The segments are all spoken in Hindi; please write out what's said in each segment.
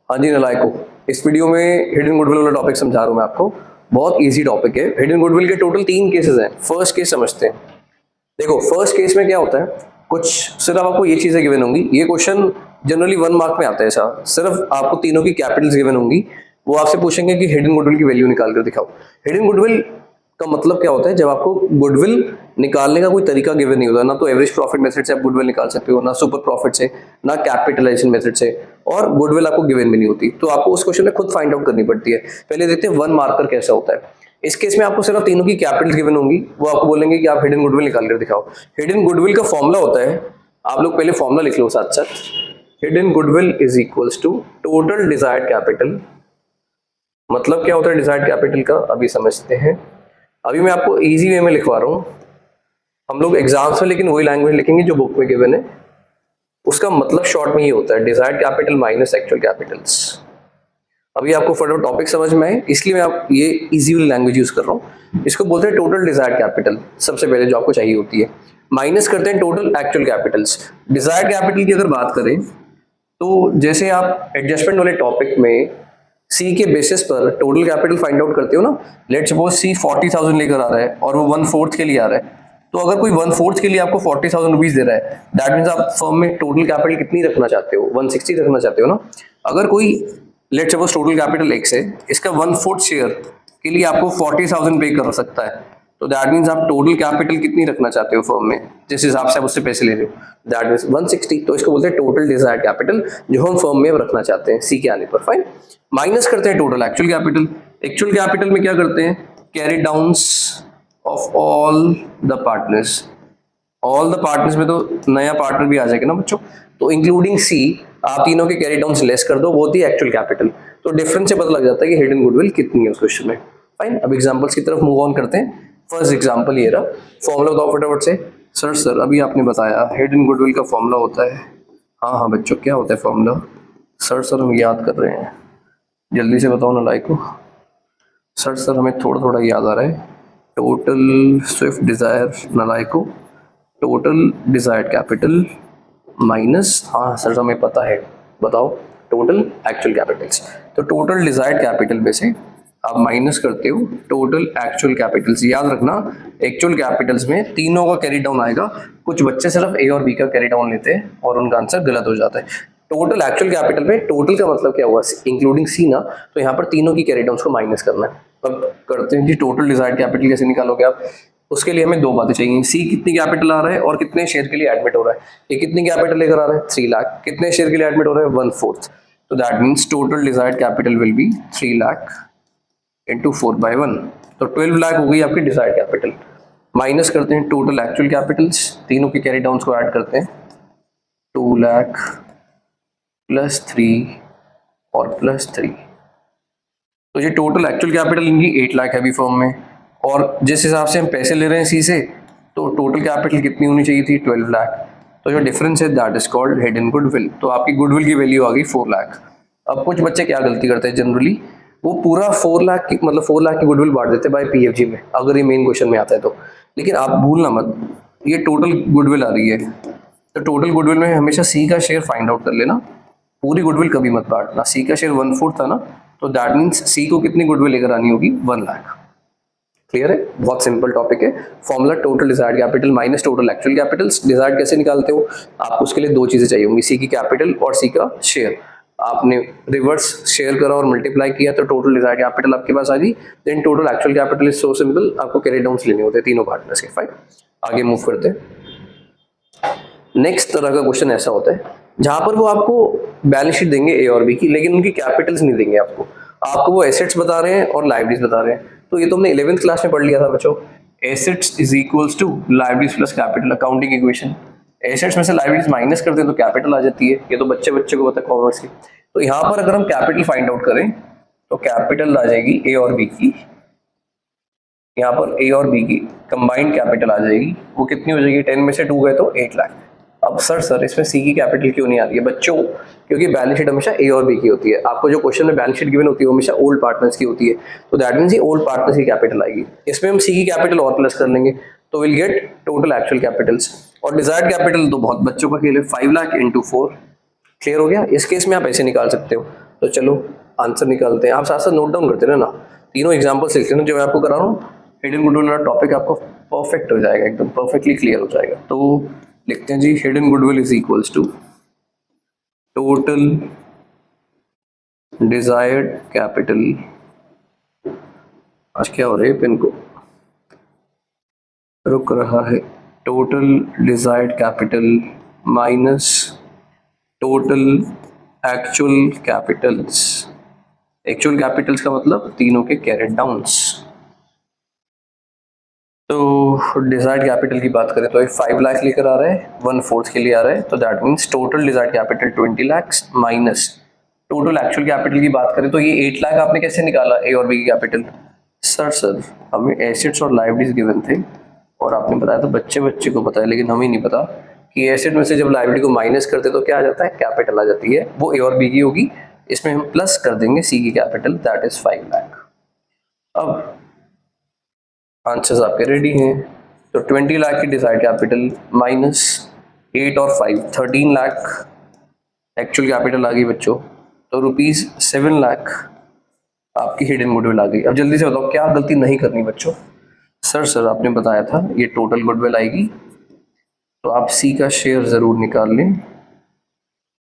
हाँ जी नालायको, इस वीडियो में हिडन गुडविल वाला टॉपिक समझा रहा हूँ मैं आपको। बहुत इजी टॉपिक है। हिडन गुडविल के टोटल 3 केसेस हैं। फर्स्ट केस समझते हैं। देखो फर्स्ट केस में क्या होता है, कुछ सिर्फ आपको ये चीजें गिवन होंगी। ये क्वेश्चन जनरली 1 मार्क में आता है। ऐसा सिर्फ आपको तीनों की कैपिटल्स गिवन होंगी। वो आपसे पूछेंगे कि हिडन गुडविल की वैल्यू निकाल कर दिखाओ। हिडन गुडविल का मतलब क्या होता है, जब आपको गुडविल निकालने का कोई तरीका गिवन नहीं होता, ना तो एवरेज प्रॉफिट मेथड से आप गुडविल निकाल सकते हो, ना सुपर प्रॉफिट से, ना कैपिटलाइजेशन मेथड से, और गुडविल आपको गिवन भी नहीं होती, तो आपको उस क्वेश्चन में खुद फाइंड आउट करनी पड़ती है। पहले देखते हैं 1 मार्कर कैसा होता है। इस केस में आपको सिर्फ तीनों की कैपिटल गिवन होंगी। वो आपको बोलेंगे कि आप हिडन गुडविल निकाल कर दिखाओ। हिडन गुडविल का फॉर्मूला होता है, आप लोग पहले फॉर्मूला लिख लो साथ साथ। Hidden goodwill is equals to total desired capital. मतलब क्या होता है डिजायर्ड कैपिटल का, अभी समझते हैं। अभी मैं आपको इजी वे में लिखवा रहा हूँ। हम लोग एग्जाम्स में लेकिन वही लैंग्वेज लिखेंगे जो बुक में गिवन है। उसका मतलब शॉर्ट में ये होता है desired capital minus actual Capitals. अभी आपको फटाफट टॉपिक समझ में आए, इसलिए मैं आप ये इजी लैंग्वेज यूज कर रहा हूँ। इसको बोलते हैं टोटल डिजायर्ड कैपिटल। सबसे पहले जो आपको चाहिए होती है, माइनस करते हैं total actual Capitals. Desired capital की अगर बात करें तो जैसे आप एडजस्टमेंट वाले टॉपिक में सी के बेसिस पर टोटल कैपिटल फाइंड आउट करते हो ना। लेट्स सपोज सी 40,000 लेकर आ रहा है और वो 1/4 के लिए आ रहा है। तो अगर कोई 1/4 के लिए आपको 40,000 रुपीज दे रहा है, दैट मीन्स आप फर्म में टोटल कैपिटल कितनी रखना चाहते हो, 160 रखना चाहते हो ना। अगर कोई let's suppose total capital x है, इसका 1/4 शेयर के लिए आपको 40,000 पे कर सकता है, तो दैट मीन्स आप टोटल कैपिटल कितनी रखना चाहते हो फर्म में, जिस हिसाब से आप उससे पैसे ले रहे हो, दैट मीन्स 160। तो इसको बोलते हैं टोटल डिजायर्ड कैपिटल, जो हम फर्म में रखना चाहते हैं सी के आने पर। फाइन, माइनस करते हैं total actual capital. Actual capital में क्या करते हैं, carry downs of all the partners. All the partners में तो नया पार्टनर भी आ जाएगा ना बच्चों, तो इंक्लूडिंग सी आप तीनों के कैरी डाउन्स लेस कर दो, वो थी एक्चुअल कैपिटल। तो डिफरेंस से पता लग जाता है कि हिडन गुडविल कितनी है उस क्वेश्चन में। फाइन, अब एग्जांपल्स की तरफ मूव ऑन करते हैं। फर्स्ट एग्जांपल ये रहा। फॉर्मूला बताओ फटाफट से। सर अभी आपने बताया हिडन गुडविल का फॉर्मूला होता है। हाँ बच्चों, क्या होता है फॉर्मूला? सर हम याद कर रहे हैं, जल्दी से बताओ ना लाइक। सर हमें थोड़ा थोड़ा याद आ रहा है। टोटल स्विफ्ट डिजायर नालायको, टोटल डिजायर्ड कैपिटल माइनस, हाँ सर हमें पता है, बताओ टोटल एक्चुअल कैपिटल्स। तो टोटल डिजायर्ड कैपिटल में से आप माइनस करते हो टोटल एक्चुअल कैपिटल्स। याद रखना एक्चुअल कैपिटल्स में तीनों का कैरी डाउन आएगा। कुछ बच्चे सिर्फ ए और बी का कैरी डाउन लेते हैं और उनका आंसर गलत हो जाता है। टोटल एक्चुअल कैपिटल में टोटल का मतलब क्या हुआ, इंक्लूडिंग सी ना, तो यहाँ पर तीनों की कैरी डाउन को माइनस करना है। अब करते हैं जी, टोटल डिजायर्ड कैपिटल कैसे निकालोगे आप? उसके लिए हमें दो बातें चाहिए, सी कितनी कैपिटल आ रहा है और कितने शेयर के लिए एडमिट हो रहा है। ये कितनी कैपिटल लेकर आ रहा है, 3 लाख। कितने शेयर के लिए एडमिट हो रहा है, 1/4। तो that means total desired capital will be 3 lakh into 4/1। तो 12 लाख हो गई आपकी डिजायर्ड कैपिटल। माइनस करते हैं टोटल एक्चुअल कैपिटल्स, तीनों के कैरी डाउन्स को ऐड करते हैं। 2 लाख प्लस 3 और प्लस 3। तो ये टोटल एक्चुअल कैपिटल इनकी 8 लाख है अभी फर्म में, और जिस हिसाब से हम पैसे ले रहे हैं सी से, तो टोटल कैपिटल कितनी होनी चाहिए थी, 12 लाख। तो जो डिफरेंस है that is called hidden goodwill. तो आपकी गुडविल की वैल्यू आ गई 4 लाख। अब कुछ बच्चे क्या गलती करते हैं जनरली, वो पूरा 4 लाख की मतलब 4 लाख की गुडविल बांट देते हैं बाय पीएफजी में, अगर ये मेन क्वेश्चन में आता है तो। लेकिन आप भूलना मत, ये टोटल गुडविल आ रही है, तो टोटल गुडविल में हमेशा सी का शेयर फाइंड आउट कर लेना। पूरी गुडविल कभी मत बांटना। सी का शेयर 1/4 था ना, तो दैट मीन्स सी को कितनी गुडविल लेकर आनी होगी, 1 लाख। क्लियर है? बहुत सिंपल टॉपिक है। Formula total desired capital minus total actual Capitals. Desired कैसे निकालते हो, आपको उसके लिए दो चीजें चाहिए होंगी, सी की कैपिटल और सी का शेयर। आपने रिवर्स शेयर करा और मल्टीप्लाई किया तो टोटल डिजायर्ड कैपिटल आपके पास आ गई। Then total actual capital is so simple, आपको कैरी डाउन्स लेने होते हैं तीनों पार्टनर्स के। फाइन, आगे मूव करते हैं। नेक्स्ट तरह का क्वेश्चन ऐसा होता है जहां पर वो आपको बैलेंस शीट देंगे ए और बी की, लेकिन उनकी कैपिटल्स नहीं देंगे आपको वो एसेट्स बता रहे हैं और लायबिलिटीज बता रहे हैं। तो ये तो हमने 11th क्लास में पढ़ लिया था बच्चों, assets is equals to liabilities plus capital, accounting equation. Assets में से लायबिलिटीज माइनस करते हैं तो कैपिटल आ जाती है। ये तो बच्चे को पता है कॉमर्स की। तो यहाँ पर अगर हम कैपिटल फाइंड आउट करें तो कैपिटल आ जाएगी ए और बी की। यहाँ पर ए और बी की कंबाइंड कैपिटल आ जाएगी, वो कितनी हो जाएगी, 10 में से 2 गए तो 8 लाख। अब सर इसमें सी की कैपिटल क्यों नहीं आती है बच्चों? क्योंकि बैलेंस शीट हमेशा ए और बी की होती है। आपको जो क्वेश्चन में बैलेंस शीट गिवन होती है वो हमेशा ओल्ड पार्टनर्स की होती है, तो दैट मींस ये ओल्ड पार्टनर्स की कैपिटल आएगी। इसमें हम सी की कैपिटल और प्लस कर लेंगे तो will get total actual Capitals. और डिजायर्ड कैपिटल तो बहुत बच्चों का खेल है, 5 लाख इंटू 4। क्लियर हो गया? इस केस में आप ऐसे निकाल सकते हो, तो चलो आंसर निकालते हैं। आप साथ साथ नोट डाउन करते रहना, तीनों एग्जाम्पल्स लिखते हैं जो मैं आपको करा रहा हूँ। हिडन गुडविल वाला टॉपिक आपको परफेक्ट हो जाएगा, एकदम परफेक्टली क्लियर हो जाएगा। तो लिखते हैं जी, hidden goodwill is equals to total desired capital, आज क्या हो रहा है पेन को रुक रहा है, total desired capital minus total actual Capitals. Actual Capitals का मतलब तीनों के कैरेट डाउन्स। तो डिजायर्ड कैपिटल की बात करें तो ये 5 लाख लेकर आ रहा है, 1/4 के लिए आ रहा है, तो that means total desired capital 20 lakh minus total actual capital की बात करें तो ये 8 लाख आपने कैसे निकाला ए और बी की कैपिटल? सर हमें एसेट्स और लायबिलिटीज गिवन थे और आपने बताया था बच्चे को पता है, लेकिन हमें नहीं पता कि एसेट में से जब लायबिलिटी को माइनस करते तो क्या आ जाता है, कैपिटल आ जाती है, वो ए और बी की होगी, इसमें हम प्लस कर देंगे सी की कैपिटल, दैट इज 5 लाख। अब आंसर्स आपके रेडी हैं, तो 20 लाख की डिजायर्ड कैपिटल माइनस 8 और 5 13 लाख एक्चुअल कैपिटल आ गई बच्चों, तो ₹7 लाख आपकी हिडन गुडविल आ गई। अब जल्दी से बताओ क्या गलती नहीं करनी बच्चों? सर आपने बताया था ये टोटल गुडविल आएगी, तो आप सी का शेयर जरूर निकाल लें।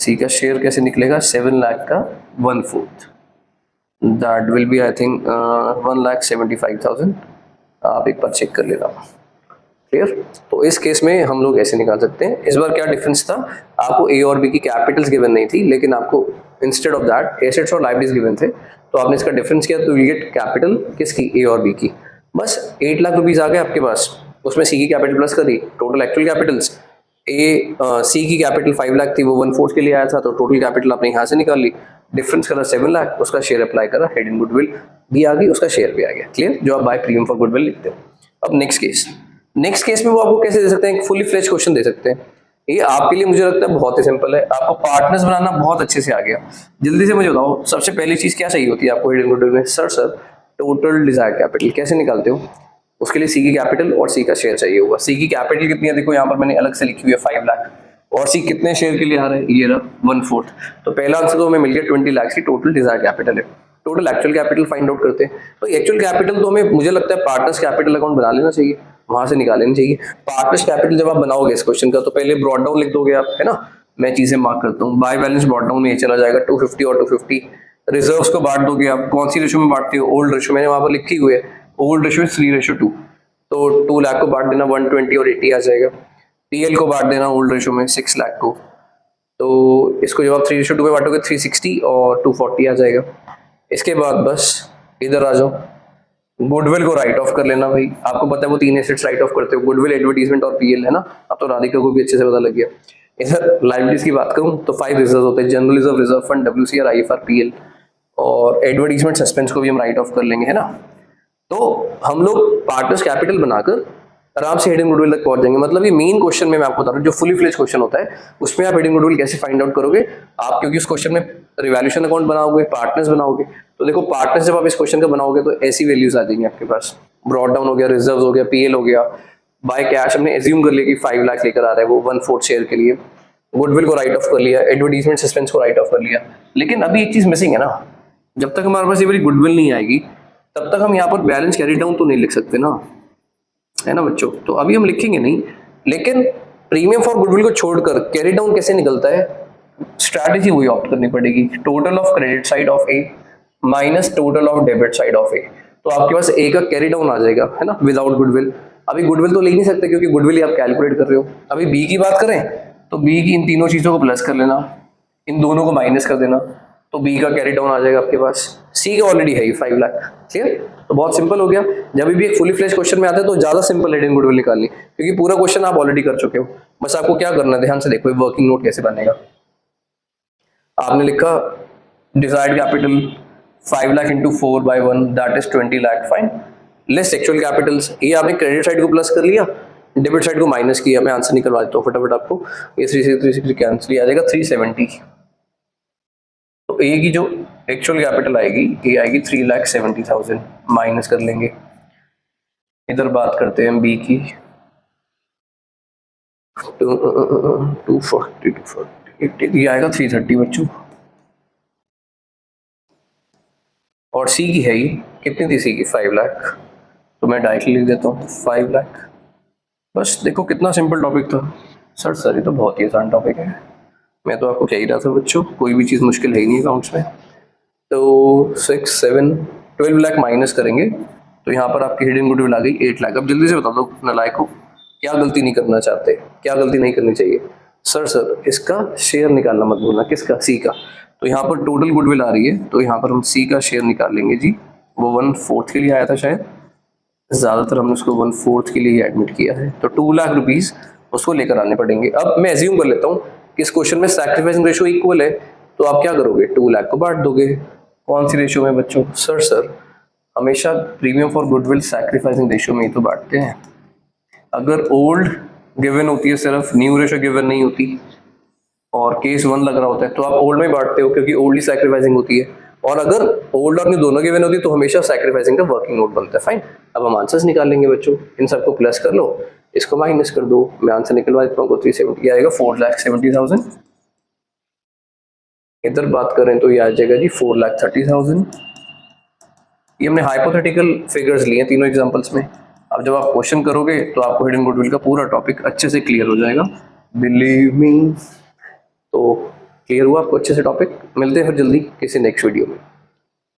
सी का शेयर कैसे निकलेगा? 7 लाख का 1/4, that will be I think 1,75,000। आप एक बार चेक कर लेना, क्लियर। तो इस केस में हम लोग ऐसे निकाल सकते हैं। इस बार क्या डिफरेंस था, आपको ए और बी की कैपिटल्स गिवन नहीं थी, लेकिन आपको इंस्टेड ऑफ दैट एसेट्स और लायबिलिटीज गिवन थे, तो आपने इसका डिफरेंस किया तो यू गेट कैपिटल किसकी, ए और बी की। बस 8 लाख रुपीज आ गए आपके पास, उसमें सी की कैपिटल प्लस कर दी, टोटल एक्चुअल कैपिटल्स सी की कैपिटल 5 लाख थी, वो 1/4 के लिए आया था, तो टोटल कैपिटल आपने यहाँ से निकाल ली, डिफरेंस करा 7 लाख, उसका शेयर अप्लाई करा, हिडन गुडविल भी आ गई, उसका शेयर भी आ गया, क्लियर, जो आप बाय प्रीमियम फॉर गुडविल लिखते हो। अब नेक्स्ट केस में वो आपको कैसे दे सकते हैं, एक फुली फ्लेज क्वेश्चन दे सकते हैं। ये आपके लिए मुझे लगता है बहुत ही सिंपल है, आपको पार्टनर्स बनाना बहुत अच्छे से आ गया। जल्दी से मुझे बताओ सबसे पहली चीज क्या चाहिए होती है आपको हिडन गुडविल में? सर टोटल डिजायर्ड कैपिटल कैसे निकालते हो? उसके लिए सी की कैपिटल और सी का शेयर चाहिए होगा। सी की कैपिटल कितनी है, देखो यहाँ पर मैंने अलग से लिखी हुई है 5 लाख, और सी कितने शेयर के लिए आ रहा है, ये रहा 1/4। तो पहला आंसर तो हमें मिल गया 20 लाख की टोटल डिजायर्ड कैपिटल है। Total actual capital find out करते हैं, तो एक्चुअल कैपिटल तो हमें मुझे लगता है पार्टनर्स कैपिटल अकाउंट बना लेना चाहिए, वहां से निकाल लेनी चाहिए। पार्टनर्स कैपिटल जब आप बनाओगे इस क्वेश्चन का, तो पहले ब्रॉड डाउन लिख दोगे आप, है ना। मैं चीजें मार्क करता हूँ, बाय बैलेंस ब्रॉड डाउन में ये चला जाएगा 250 और 250। रिजर्व्स को बांट दोगे आप, कौन सी रेशो में बांटते हो? ओल्ड रेशो, मैंने वहां पर लिखी हुई है ओल्ड रेशो 3:2, तो 2 लाख को बांट देना 120 और 80 आ जाएगा। पीएल को बांट देना ओल्ड रेशो में 6 लाख को, तो इसको जब आप 3:2 में बांटोगे 360 और 240 आ जाएगा। इसके बाद बस इधर आ जाओ, गुडविल को राइट ऑफ कर लेना भाई, आपको पता है वो 3 एसेट्स राइट ऑफ करते हो, गुडविल, एडवर्टीजमेंट और पीएल, है ना। अब तो राधिका को भी अच्छे से पता लग गया। इधर लाइबिलिटीज की बात करूं तो 5 रिजर्व होते हैं, general reserve, reserve fund, WCR, IFR, PL, और एडवर्टीजमेंट सस्पेंस को भी हम राइट ऑफ कर लेंगे, है ना। तो हम लोग पार्टनर्स कैपिटल बनाकर आराम से हिडन गुडविल तक पहुंच जाएंगे। मतलब ये मेन क्वेश्चन में मैं आपको बता रहा हूँ, जो फुली फ्लेज क्वेश्चन होता है उसमें आप हिडन गुडविल कैसे फाइंड आउट करोगे आप, क्योंकि उस क्वेश्चन में रिवैल्यूएशन अकाउंट बनाओगे, पार्टनर्स बनाओगे, तो देखो पार्टनर्स जब आप इस क्वेश्चन का बनाओगे तो ऐसी वैल्यूज आ जाएंगी आपके पास, ब्रॉड डाउन हो गया, रिजर्व हो गया, पीएल हो गया, बाय कैश हमने एज्यूम कर लिया कि 5 लाख लेकर आ रहा है वो 1/4 शेयर के लिए, गुडविल को राइट ऑफ कर लिया, एडवर्टीजमेंट सस्पेंस को राइट ऑफ कर लिया। लेकिन अभी एक चीज मिसिंग है ना, जब तक हमारे पास ये वाली गुडविल नहीं आएगी तब तक हम यहाँ पर बैलेंस कैरी डाउन तो नहीं लिख सकते ना, है ना बच्चों। तो अभी हम लिखेंगे नहीं, लेकिन प्रीमियम फॉर गुडविल को छोड़कर कैरी डाउन कैसे निकलता है, स्ट्रैटेजी वही ऑप्ट करनी पड़ेगी, total of credit side of A minus total of debit side of A. तो आपके पास ए का कैरी डाउन आ जाएगा, है ना, विदाउट गुडविल। अभी गुडविल तो ले नहीं सकते क्योंकि गुडविल आप कैलकुलेट कर रहे हो। अभी बी की बात करें तो बी की इन तीनों चीजों को प्लस कर लेना, इन दोनों को माइनस कर देना, तो बी का कैरी डाउन आ जाएगा आपके पास। सी का ऑलरेडी है 5 लाख, क्लियर। तो बहुत सिंपल हो गया। जब भी एक फुली फ्लेज क्वेश्चन में आता है तो ज्यादा सिंपल हिडन गुडविल निकालनी, क्योंकि पूरा क्वेश्चन आप ऑलरेडी कर चुके हो। बस आपको क्या करना है, ध्यान से देखो वर्किंग नोट कैसे बनेगा। आपने लिखा desired capital 5 lakh into 4/1 that is 20 lakh, fine. Less actual Capitals, ये आपने क्रेडिट साइड को प्लस कर लिया, डेबिट साइड को माइनस किया। मैं आंसर निकलवा देता हूँ फटाफट आपको, ये 360 कैंसिल आ जाएगा 370। तो ए की जो एक्चुअल कैपिटल आएगी ये आएगी 3,70,000, माइनस कर लेंगे। इधर बात करते हैं बी की, 240 ये आएगा 330 बच्चों। और सी की है ही, कितनी थी सी की, 5 लाख, तो मैं डायरेक्टली लिख देता हूँ 5 लाख। बस देखो कितना सिंपल टॉपिक था। सर ये तो बहुत ही आसान टॉपिक है, मैं तो आपको कह ही रहा था बच्चों, कोई भी चीज़ मुश्किल है ही नहीं अकाउंट्स में। तो 6 7 12 लाख माइनस करेंगे तो यहाँ पर आपकी हिडन गुडविल आ गई 8 लाख। अब जल्दी से बता दो नालायक को, क्या गलती नहीं करना चाहते, क्या गलती नहीं करनी चाहिए। सर इसका शेयर निकालना मत भूलना, किसका, सी का। तो यहाँ पर टोटल गुडविल आ रही है, तो यहाँ पर हम सी का शेयर निकाल लेंगे जी। वो 1/4 के लिए आया था शायद, ज़्यादातर हमने उसको 1/4 के लिए एडमिट किया है, तो 2 लाख रुपीज़ उसको लेकर आने पड़ेंगे। अब मैं एज्यूम कर लेता हूँ कि इस क्वेश्चन में सैक्रिफाइसिंग रेशो इक्वल है, तो आप क्या करोगे, 2 लाख को बांट दोगे। कौन सी रेशो में बच्चों, सर हमेशा premium for goodwill sacrificing ratio में ही तो बांटते हैं। अगर ओल्ड गिवन होती है सिर्फ, न्यू रेशो गिवन नहीं होती और केस 1 लग रहा होता है, तो आप ओल्ड में बांटते हो क्योंकि ओल्ड ही सैक्रिफाइसिंग होती है। और अगर ओल्ड और न्यू दोनों गिवन होती है तो हमेशा सैक्रिफाइसिंग का वर्किंग नोट बनता है। फाइन, अब हम आंसर्स निकाल लेंगे बच्चों, इन सबको प्लस कर लो, इसको माइनस कर दो, मैं आंसर निकलवा देता हूँ, 370 आएगा 4,70,000। इधर बात करें तो ये आ जाएगा जी 4,30,000। ये हमने हाइपोथेटिकल फिगर्स लिए तीनों एग्जांपल्स में। अब जब आप क्वेश्चन करोगे तो आपको हिडन गुडविल का पूरा टॉपिक अच्छे से क्लियर हो जाएगा, बिलीव मी। तो क्लियर हुआ आपको अच्छे से टॉपिक। मिलते हैं फिर जल्दी किसी नेक्स्ट वीडियो में।